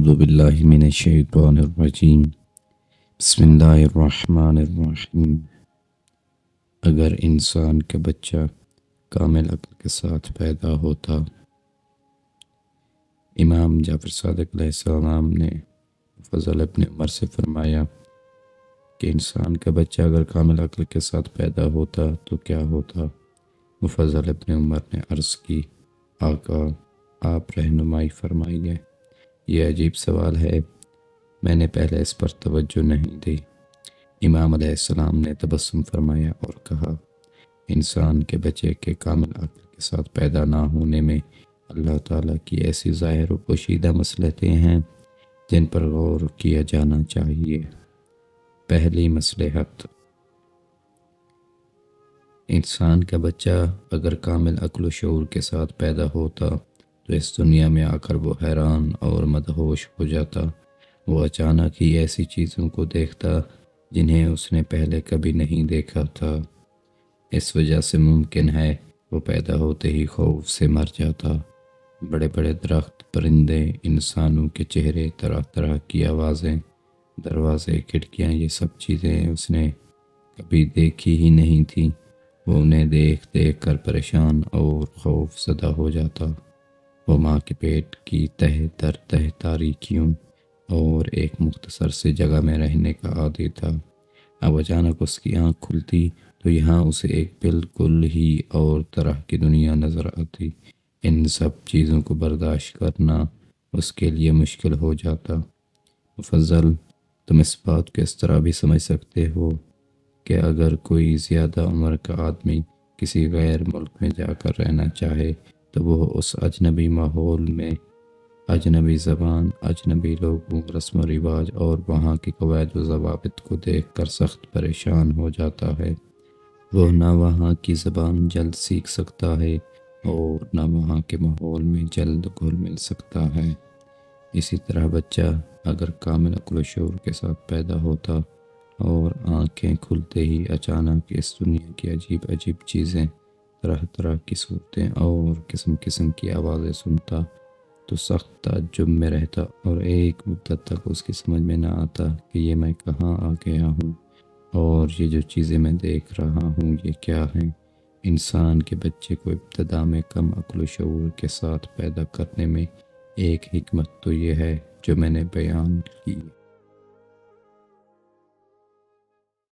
اعوذ باللہ من الشیطان الرجیم بسم اللہ الرحمن الرحیم۔ اگر انسان کا بچہ کامل عقل کے ساتھ پیدا ہوتا۔ امام جعفر صادق علیہ السلام نے فضل ابن عمر سے فرمایا کہ انسان کا بچہ اگر کامل عقل کے ساتھ پیدا ہوتا تو کیا ہوتا؟ مفضل ابن عمر نے عرض کی، آقا آپ رہنمائی فرمائیے، یہ عجیب سوال ہے، میں نے پہلے اس پر توجہ نہیں دی۔ امام علیہ السلام نے تبسم فرمایا اور کہا، انسان کے بچے کے کامل عقل کے ساتھ پیدا نہ ہونے میں اللہ تعالیٰ کی ایسی ظاہر و پوشیدہ مصلحتیں ہیں جن پر غور کیا جانا چاہیے۔ پہلی مصلحت، انسان کا بچہ اگر کامل عقل و شعور کے ساتھ پیدا ہوتا تو اس دنیا میں آ کر وہ حیران اور مدہوش ہو جاتا۔ وہ اچانک ہی ایسی چیزوں کو دیکھتا جنہیں اس نے پہلے کبھی نہیں دیکھا تھا۔ اس وجہ سے ممکن ہے وہ پیدا ہوتے ہی خوف سے مر جاتا۔ بڑے بڑے درخت، پرندے، انسانوں کے چہرے، طرح طرح کی آوازیں، دروازے، کھڑکیاں، یہ سب چیزیں اس نے کبھی دیکھی ہی نہیں تھیں۔ وہ انہیں دیکھ دیکھ کر پریشان اور خوف زدہ ہو جاتا۔ وہ ماں کے پیٹ کی تہ در تہ تاریکیوں اور ایک مختصر سی جگہ میں رہنے کا عادی تھا۔ اب اچانک اس کی آنکھ کھلتی تو یہاں اسے ایک بالکل ہی اور طرح کی دنیا نظر آتی۔ ان سب چیزوں کو برداشت کرنا اس کے لیے مشکل ہو جاتا۔ مفضل، تم اس بات کو اس طرح بھی سمجھ سکتے ہو کہ اگر کوئی زیادہ عمر کا آدمی کسی غیر ملک میں جا کر رہنا چاہے تو وہ اس اجنبی ماحول میں اجنبی زبان، اجنبی لوگوں، رسم و رواج اور وہاں کی قواعد و ضوابط کو دیکھ کر سخت پریشان ہو جاتا ہے۔ وہ نہ وہاں کی زبان جلد سیکھ سکتا ہے اور نہ وہاں کے ماحول میں جلد گھل مل سکتا ہے۔ اسی طرح بچہ اگر کامل عقل و شعور کے ساتھ پیدا ہوتا اور آنکھیں کھلتے ہی اچانک اس دنیا کی عجیب عجیب چیزیں، طرح طرح کی صورتیں اور قسم قسم کی آوازیں سنتا تو سخت تعجب میں رہتا اور ایک مدت تک اس کی سمجھ میں نہ آتا کہ یہ میں کہاں آ گیا ہوں اور یہ جو چیزیں میں دیکھ رہا ہوں یہ کیا ہیں۔ انسان کے بچے کو ابتدا میں کم عقل و شعور کے ساتھ پیدا کرنے میں ایک حکمت تو یہ ہے جو میں نے بیان کی۔